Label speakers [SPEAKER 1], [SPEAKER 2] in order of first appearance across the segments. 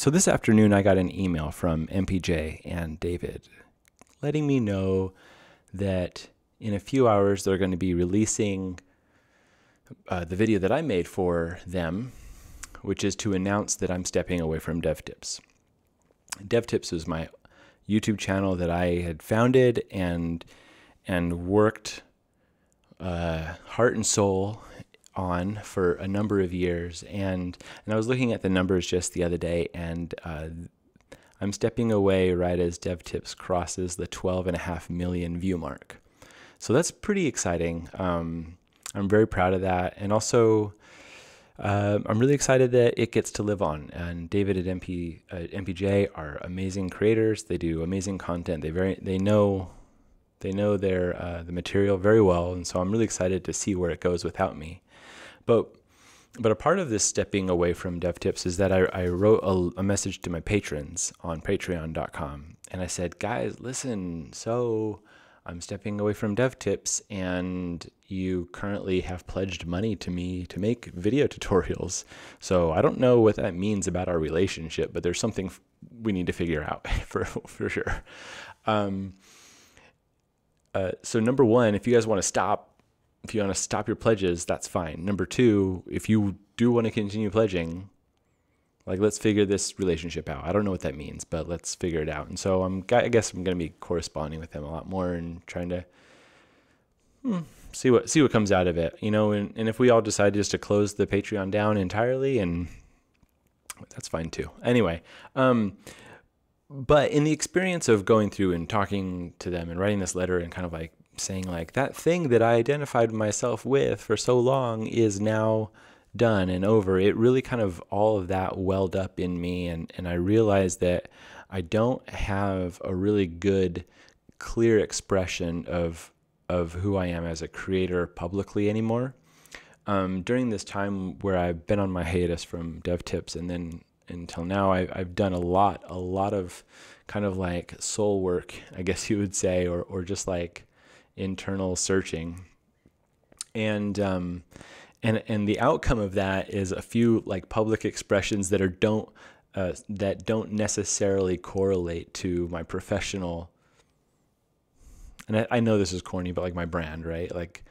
[SPEAKER 1] So this afternoon, I got an email from MPJ and David letting me know that in a few hours, they're going to be releasing the video that I made for them, which is to announce that I'm stepping away from DevTips. DevTips is my YouTube channel that I had founded and worked heart and soul on for a number of years. And I was looking at the numbers just the other day, and I'm stepping away right as DevTips crosses the 12.5 million view mark. So that's pretty exciting. I'm very proud of that. And also, I'm really excited that it gets to live on. And David at MPJ are amazing creators. They do amazing content. They know their the material very well, and so I'm really excited to see where it goes without me. But a part of this stepping away from DevTips is that I wrote a message to my patrons on patreon.com, and I said, guys, listen, so I'm stepping away from DevTips, and you currently have pledged money to me to make video tutorials. So I don't know what that means about our relationship, but there's something we need to figure out for sure. So number one, if you guys want to stop your pledges, that's fine. Number two, if you do want to continue pledging, like, let's figure this relationship out. I don't know what that means, but let's figure it out. And so I guess I'm going to be corresponding with them a lot more and trying to see what comes out of it, and if we all decide just to close the Patreon down entirely, and that's fine too. Anyway, but in the experience of going through and talking to them and writing this letter and kind of like saying like, that thing that I identified myself with for so long is now done and over, it really kind of, all of that welled up in me, and I realized that I don't have a really good, clear expression of who I am as a creator publicly anymore. During this time where I've been on my hiatus from DevTips, and then until now, I've done a lot of kind of like soul work, I guess you would say, or just like internal searching. And the outcome of that is a few like public expressions that don't necessarily correlate to my professional. And I know this is corny, but like my brand, right? Like,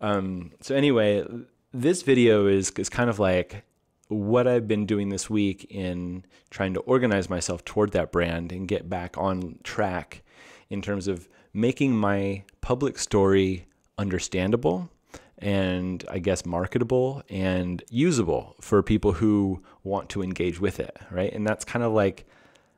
[SPEAKER 1] so anyway, this video is kind of like what I've been doing this week in trying to organize myself toward that brand and get back on track in terms of making my public story understandable and, I guess, marketable and usable for people who want to engage with it, right? And that's kind of like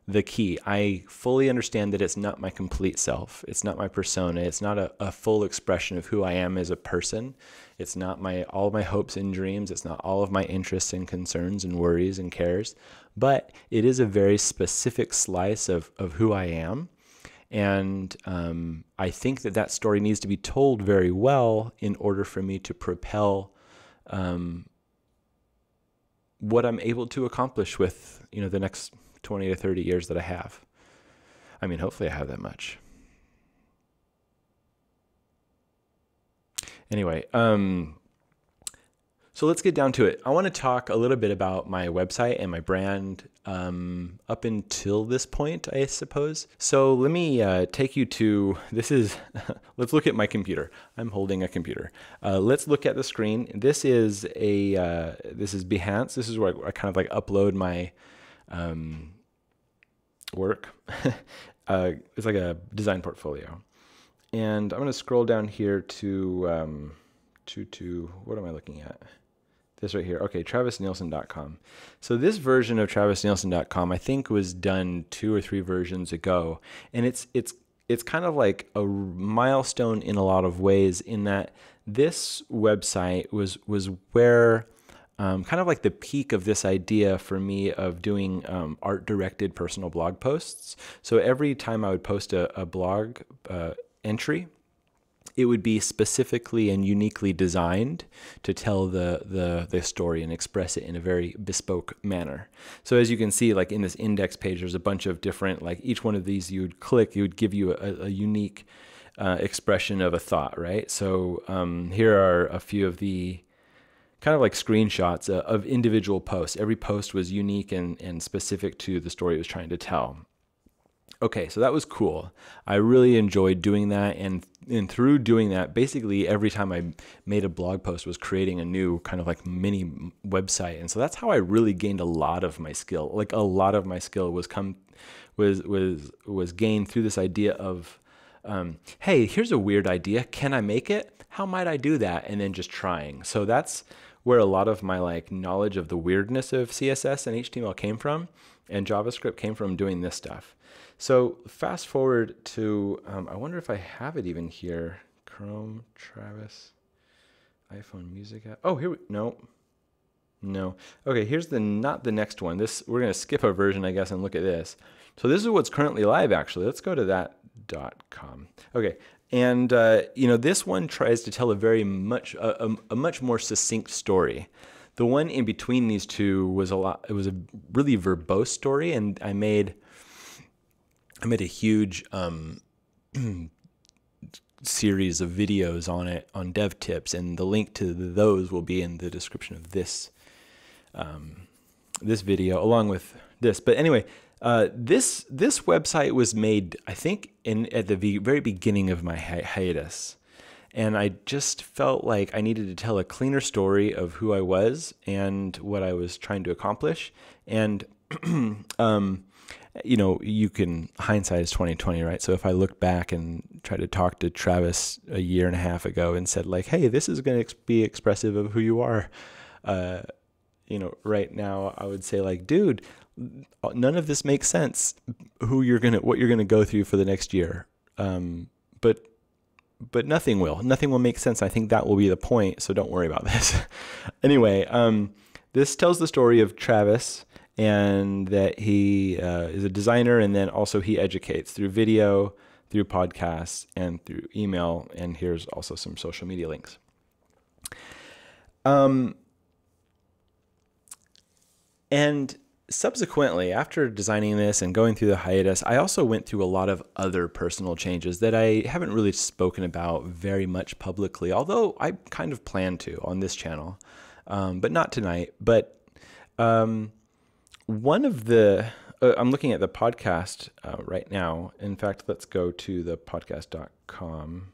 [SPEAKER 1] the key. I fully understand that it's not my complete self. It's not my persona. It's not a full expression of who I am as a person. It's not all of my hopes and dreams. It's not all of my interests and concerns and worries and cares, but it is a very specific slice of who I am. And I think that story needs to be told very well in order for me to propel what I'm able to accomplish with, the next 20 to 30 years that I have. I mean, hopefully I have that much. Anyway, so let's get down to it. I want to talk a little bit about my website and my brand up until this point, I suppose. So let me take you to, let's look at my computer. I'm holding a computer. Let's look at the screen. This is Behance. This is where I kind of like upload my work. It's like a design portfolio. And I'm going to scroll down here to what am I looking at? This right here. Okay, travisnielsen.com. So this version of travisnielsen.com, I think, was done 2 or 3 versions ago, and it's kind of like a milestone in a lot of ways, in that this website was where kind of like the peak of this idea for me of doing art-directed personal blog posts. So every time I would post a blog entry, it would be specifically and uniquely designed to tell the story and express it in a very bespoke manner. So as you can see, like in this index page, there's a bunch of different, like each one of these you would click, it would give you a unique expression of a thought, right? So here are a few of the kind of like screenshots of individual posts. Every post was unique and specific to the story it was trying to tell. Okay, so that was cool. I really enjoyed doing that, and through doing that, basically every time I made a blog post was creating a new kind of like mini website. And so that's how I really gained a lot of my skill. Like a lot of my skill was gained through this idea of hey, here's a weird idea. Can I make it? How might I do that? And then just trying. So that's where a lot of my like knowledge of the weirdness of CSS and HTML came from, and JavaScript came from doing this stuff. So fast forward to, I wonder if I have it even here. Chrome, Travis, iPhone Music app. Oh, no. Okay, here's not the next one. We're gonna skip a version, I guess, and look at this. So this is what's currently live, actually. Let's go to that.com. Okay, and this one tries to tell a much more succinct story. The one in between these two was it was a really verbose story, and I made a huge series of videos on it on dev tips, and the link to those will be in the description of this this video along with this. But anyway, this website was made, I think, at the very beginning of my hiatus, and I just felt like I needed to tell a cleaner story of who I was and what I was trying to accomplish. And you can, hindsight is 2020, right? So if I look back and try to talk to Travis a year and a half ago and said like, hey, this is going to be expressive of who you are, right now I would say like, dude, none of this makes sense. What you're gonna go through for the next year, but nothing will. Nothing will make sense. I think that will be the point. So don't worry about this. Anyway, this tells the story of Travis, and that he is a designer, and then also he educates through video, through podcasts, and through email. And here's also some social media links. And subsequently, after designing this and going through the hiatus, I also went through a lot of other personal changes that I haven't really spoken about very much publicly, although I kind of plan to on this channel, but not tonight. But one of the, I'm looking at the podcast right now. In fact, let's go to the podcast.com,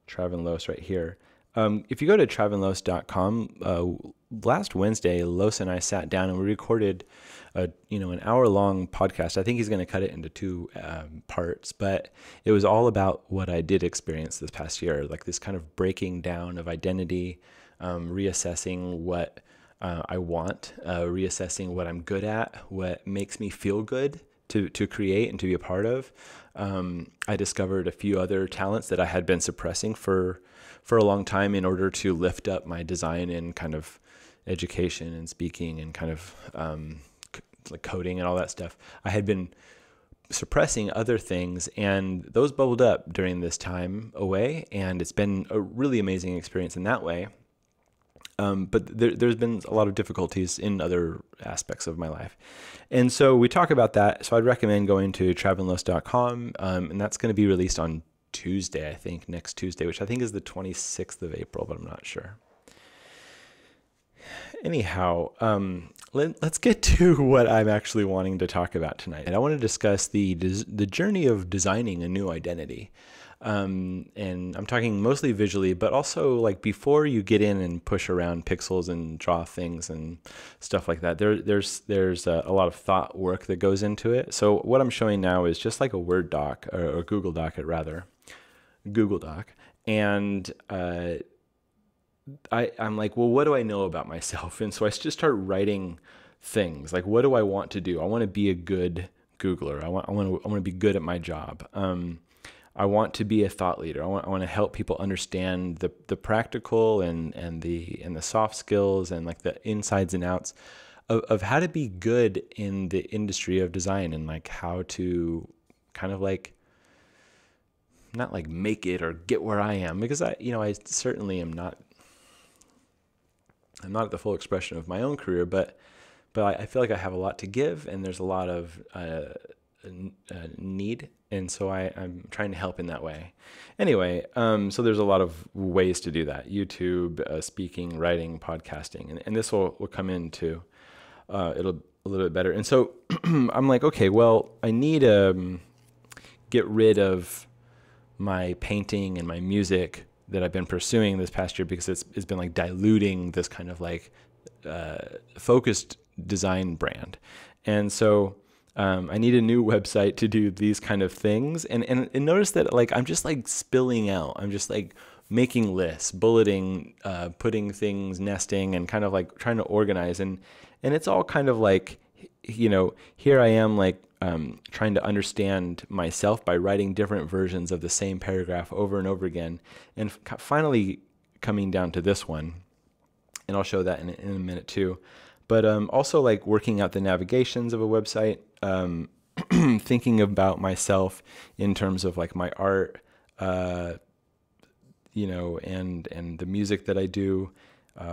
[SPEAKER 1] Travis Loos right here. If you go to travinlos.com, last Wednesday, Loos and I sat down and we recorded an hour-long podcast. I think he's going to cut it into two parts, but it was all about what I did experience this past year, like this kind of breaking down of identity, reassessing what I want, reassessing what I'm good at, what makes me feel good to create and to be a part of. I discovered a few other talents that I had been suppressing for a long time in order to lift up my design and kind of education and speaking and kind of like coding and all that stuff. I had been suppressing other things, and those bubbled up during this time away, and it's been a really amazing experience in that way. But there's been a lot of difficulties in other aspects of my life. And so we talk about that. So I'd recommend going to travinlos.com, and that's going to be released on Tuesday, I think, next Tuesday, which I think is the 26th of April, but I'm not sure. Anyhow, let's get to what I'm actually wanting to talk about tonight. And I want to discuss the journey of designing a new identity. And I'm talking mostly visually, but also like before you get in and push around pixels and draw things and stuff like that, there's a lot of thought work that goes into it. So what I'm showing now is just like a Word doc or Google Doc, Google Doc. And I'm like, well, what do I know about myself? And so I just start writing things like, what do I want to do? I want to be a good Googler. I want to be good at my job. I want to be a thought leader. I want to help people understand the practical and the soft skills and like the insides and outs of how to be good in the industry of design, and like how to kind of like not like make it or get where I am, because I certainly am not. I'm not at the full expression of my own career, but I feel like I have a lot to give, and there's a lot of need. And so I'm trying to help in that way. Anyway, so there's a lot of ways to do that: YouTube, speaking, writing, podcasting, and this will come into it'll a little bit better. And so I'm like, okay, well, I need to get rid of my painting and my music that I've been pursuing this past year, because it's been like diluting this kind of like focused design brand. And so I need a new website to do these kind of things. And notice that like I'm just like spilling out. I'm just like making lists, bulleting, putting things, nesting, and kind of like trying to organize. And it's all kind of like, you know, here I am like trying to understand myself by writing different versions of the same paragraph over and over again, and finally coming down to this one. And I'll show that in a minute too. But also like working out the navigations of a website, thinking about myself in terms of like my art, you know, and the music that I do.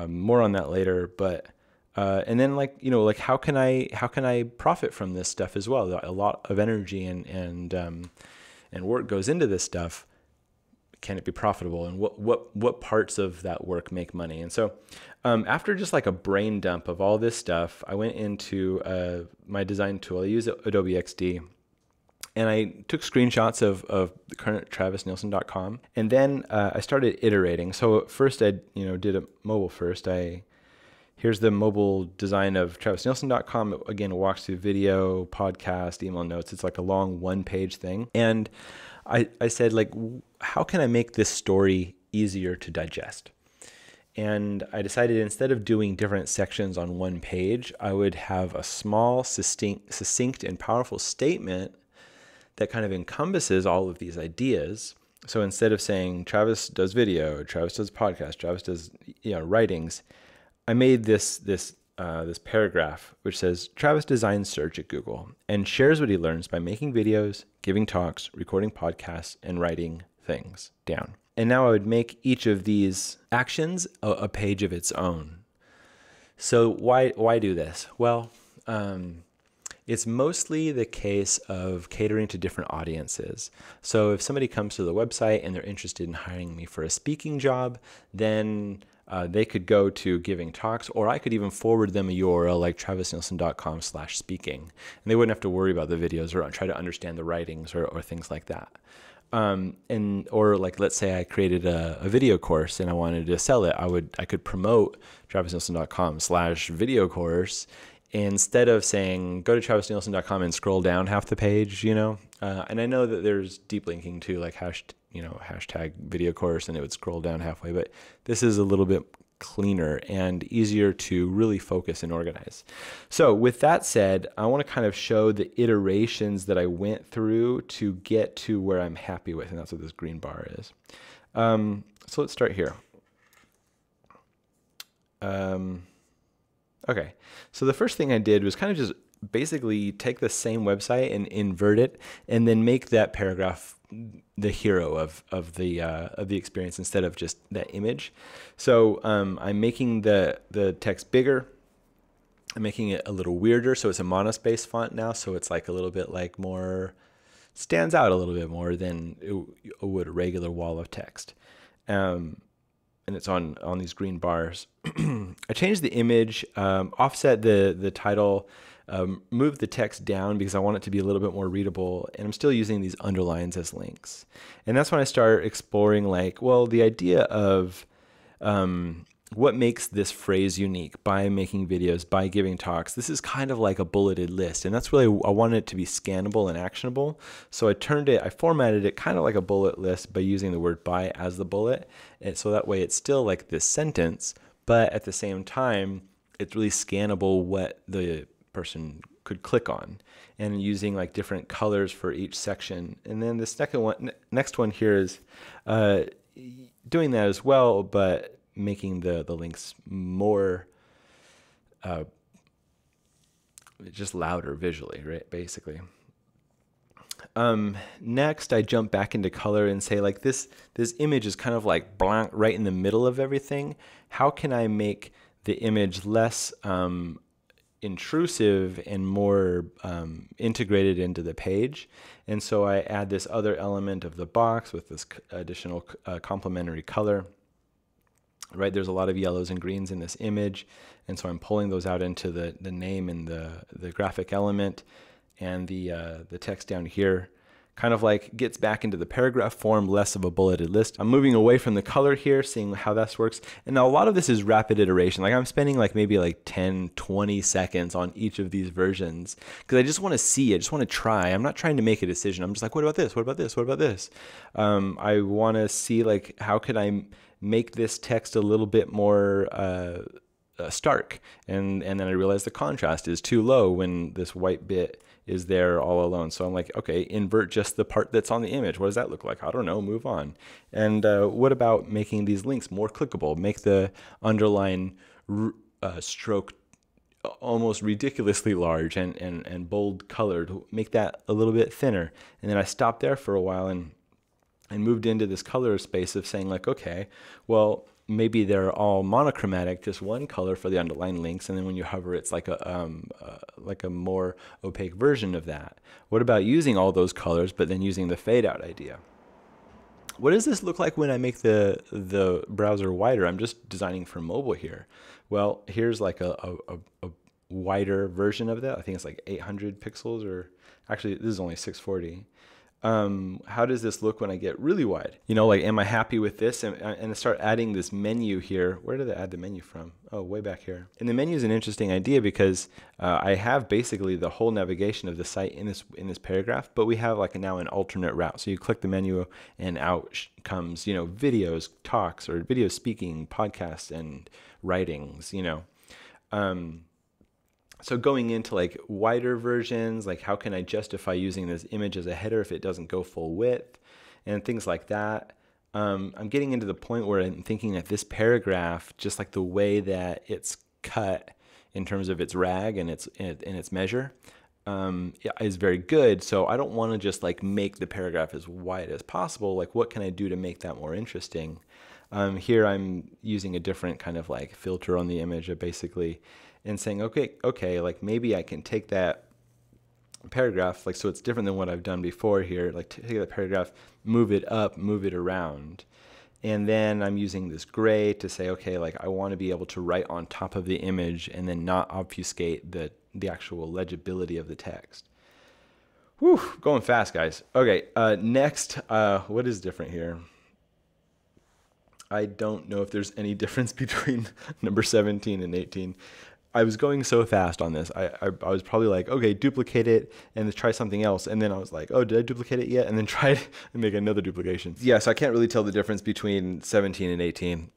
[SPEAKER 1] More on that later, but and then like, you know, like how can I profit from this stuff as well? A lot of energy and work goes into this stuff. Can it be profitable, and what parts of that work make money? And so after just like a brain dump of all this stuff, I went into my design tool. I use Adobe XD, and I took screenshots of the current travisnielsen.com, and then I started iterating. So first I did a mobile first. Here's the mobile design of travisnielsen.com. Again, it walks through video, podcast, email notes. It's like a long one-page thing. And I said, like, how can I make this story easier to digest? And I decided instead of doing different sections on one page, I would have a small, succinct and powerful statement that kind of encompasses all of these ideas. So instead of saying Travis does video, Travis does podcast, Travis does writings, I made this paragraph which says Travis designs search at Google and shares what he learns by making videos, giving talks, recording podcasts, and writing things down. And now I would make each of these actions a page of its own. So why do this? Well, it's mostly the case of catering to different audiences. So if somebody comes to the website and they're interested in hiring me for a speaking job, then they could go to giving talks, or I could even forward them a URL like travisnielsen.com/speaking. And they wouldn't have to worry about the videos or try to understand the writings or things like that. Or like, let's say I created a video course and I wanted to sell it. I could promote travisnielsen.com/video course instead of saying go to travisnielsen.com and scroll down half the page, and I know that there's deep linking to like hashtag video course, and it would scroll down halfway, but this is a little bit cleaner and easier to really focus and organize. So with that said, I want to kind of show the iterations that I went through to get to where I'm happy with, and that's what this green bar is. So let's start here. Okay, so the first thing I did was kind of just basically take the same website and invert it, and then make that paragraph the hero of the experience instead of just that image. So I'm making the text bigger. I'm making it a little weirder, so it's a monospace font now, so it's like a little bit like more, stands out a little bit more than it would a regular wall of text. And it's on these green bars. I changed the image, offset the title, move the text down because I want it to be a little bit more readable, and I'm still using these underlines as links. And that's when I start exploring like, well, the idea of what makes this phrase unique by making videos, by giving talks. This is kind of like a bulleted list, and that's really, I wanted it to be scannable and actionable. So I formatted it kind of like a bullet list by using the word by as the bullet. And so that way it's still like this sentence, but at the same time, it's really scannable what the person could click on, and using like different colors for each section. And then this next one here is doing that as well, but making the links more just louder visually, right? Basically. Next, I jump back into color and say like this image is kind of like blank right in the middle of everything. How can I make the image less intrusive and more integrated into the page. And so I add this other element of the box with this additional complementary color. Right, there's a lot of yellows and greens in this image, and so I'm pulling those out into the name and the graphic element, and the text down here kind of like gets back into the paragraph form, less of a bulleted list. I'm moving away from the color here, seeing how this works. And now a lot of this is rapid iteration. Like I'm spending like maybe like 10, 20 seconds on each of these versions because I just want to see, I just want to try. I'm not trying to make a decision. I'm just like, what about this? What about this? What about this? I want to see like, how could I make this text a little bit more stark, and then I realized the contrast is too low when this white bit is there all alone. So I'm like, okay, invert just the part that's on the image. What does that look like? I don't know, move on. And what about making these links more clickable? Make the underline stroke almost ridiculously large and bold colored. Make that a little bit thinner. And then I stopped there for a while and moved into this color space of saying like, okay, well, maybe they're all monochromatic, just one color for the underlying links, and then when you hover, it's like a more opaque version of that. What about using all those colors, but then using the fade out idea? What does this look like when I make the browser wider? I'm just designing for mobile here. Well, here's like a wider version of that. I think it's like 800 pixels, or actually this is only 640. How does this look when I get really wide? You know, like, am I happy with this? And I start adding this menu here. Where did I add the menu from? Oh, way back here. And the menu is an interesting idea because I have basically the whole navigation of the site in this paragraph, but we have like now an alternate route. So you click the menu and out comes, you know, videos, talks, or video speaking, podcasts, and writings, you know. So going into like wider versions, like how can I justify using this image as a header if it doesn't go full width, and things like that. I'm getting into the point where I'm thinking that this paragraph, just like the way that it's cut in terms of its rag and its measure, is very good. So I don't want to just like make the paragraph as wide as possible. Like, what can I do to make that more interesting? Here I'm using a different kind of like filter on the image, basically, and saying, okay, like maybe I can take that paragraph, like, so it's different than what I've done before here, like take that paragraph, move it up, move it around. And then I'm using this gray to say, okay, like I want to be able to write on top of the image and then not obfuscate the actual legibility of the text. Whew, going fast, guys. Okay, next, what is different here? I don't know if there's any difference between number 17 and 18. I was going so fast on this. I was probably like, okay, duplicate it and then try something else. And then I was like, oh, did I duplicate it yet? And then try it and make another duplication. Yeah, so I can't really tell the difference between 17 and 18.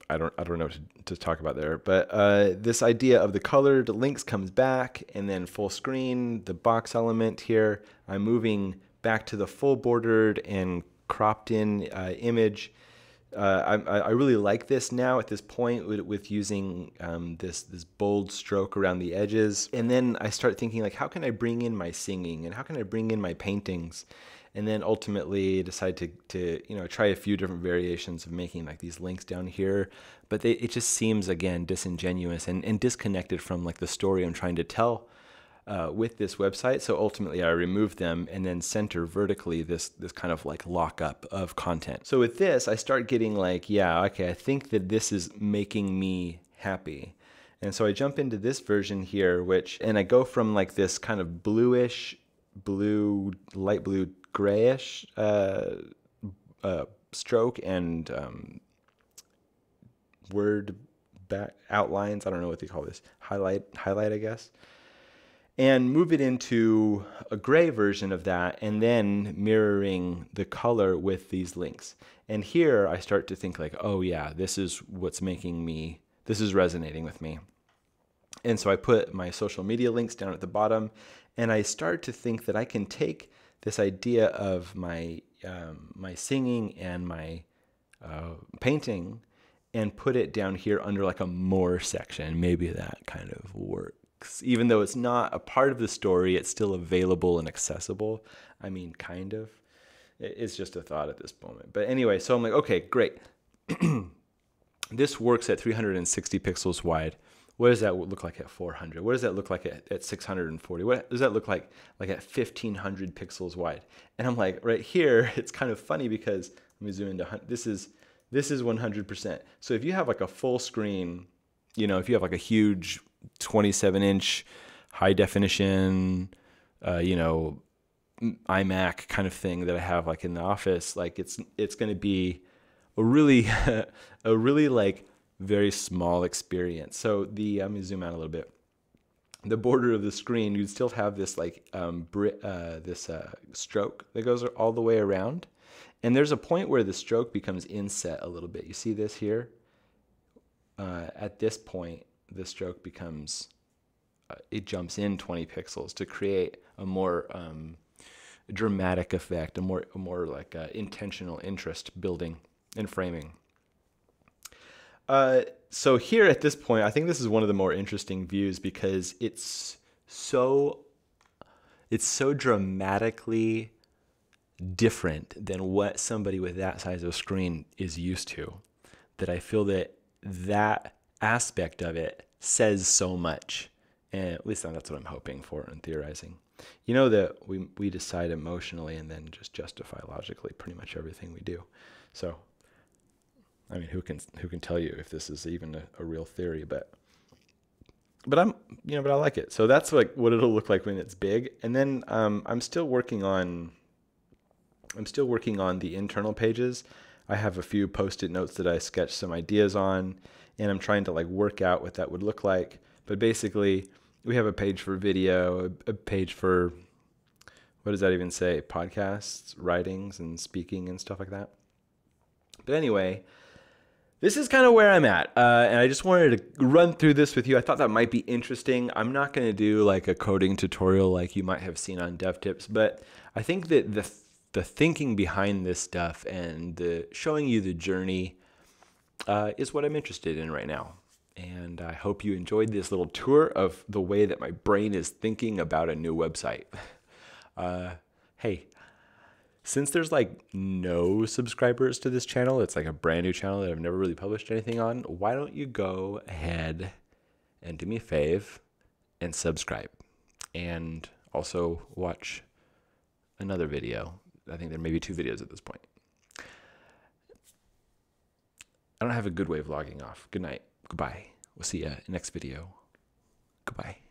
[SPEAKER 1] I don't know what to talk about there. But this idea of the colored links comes back, and then full screen, the box element here. I'm moving back to the full bordered and cropped in image. I really like this now at this point with using this bold stroke around the edges. And then I start thinking, like, how can I bring in my singing and how can I bring in my paintings? And then ultimately decide to you know, try a few different variations of making like these links down here. But it just seems, again, disingenuous and disconnected from like the story I'm trying to tell with this website. So ultimately I remove them and then center vertically this kind of like lockup of content. So with this, I start getting like, yeah, okay, I think that this is making me happy. And so I jump into this version here, and I go from like this kind of bluish, light blue, grayish stroke and word back outlines. I don't know what they call this. Highlight, I guess. And move it into a gray version of that, and then mirroring the color with these links. And here I start to think like, oh yeah, this is what's this is resonating with me. And so I put my social media links down at the bottom, and I start to think that I can take this idea of my singing and my painting and put it down here under like a more section. Maybe that kind of works. Even though it's not a part of the story, it's still available and accessible. I mean, kind of. It's just a thought at this moment. But anyway, so I'm like, okay, great. This works at 360 pixels wide. What does that look like at 400? What does that look like at 640? What does that look like at 1500 pixels wide? And I'm like, right here, it's kind of funny because let me zoom into, this is 100%. So if you have like a full screen, you know, if you have like a huge 27-inch high definition, you know, iMac kind of thing that I have like in the office, like it's going to be a really a really like very small experience. So let me zoom out a little bit. The border of the screen, you'd still have this like stroke that goes all the way around, and there's a point where the stroke becomes inset a little bit. You see this here? At this point, the stroke becomes it jumps in 20 pixels to create a more dramatic effect, a more like intentional interest building and framing. So here at this point, I think this is one of the more interesting views because it's so dramatically different than what somebody with that size of screen is used to, that I feel that aspect of it says so much. And at least that's what I'm hoping for and theorizing. You know that we decide emotionally and then just justify logically pretty much everything we do. So, I mean, who can tell you if this is even a real theory? But I like it. So that's like what it'll look like when it's big. And then I'm still working on the internal pages. I have a few Post-it notes that I sketched some ideas on, and I'm trying to like work out what that would look like. But basically, we have a page for video, a page for, what does that even say? Podcasts, writings, and speaking and stuff like that. But anyway, this is kind of where I'm at. And I just wanted to run through this with you. I thought that might be interesting. I'm not going to do like a coding tutorial like you might have seen on DevTips, but I think that the thinking behind this stuff and the showing you the journey is what I'm interested in right now. And I hope you enjoyed this little tour of the way that my brain is thinking about a new website. Hey, since there's like no subscribers to this channel, it's like a brand new channel that I've never really published anything on, why don't you go ahead and do me a fave and subscribe, and also watch another video. I think there may be 2 videos at this point. I don't have a good way of logging off. Good night. Goodbye. We'll see you in the next video. Goodbye.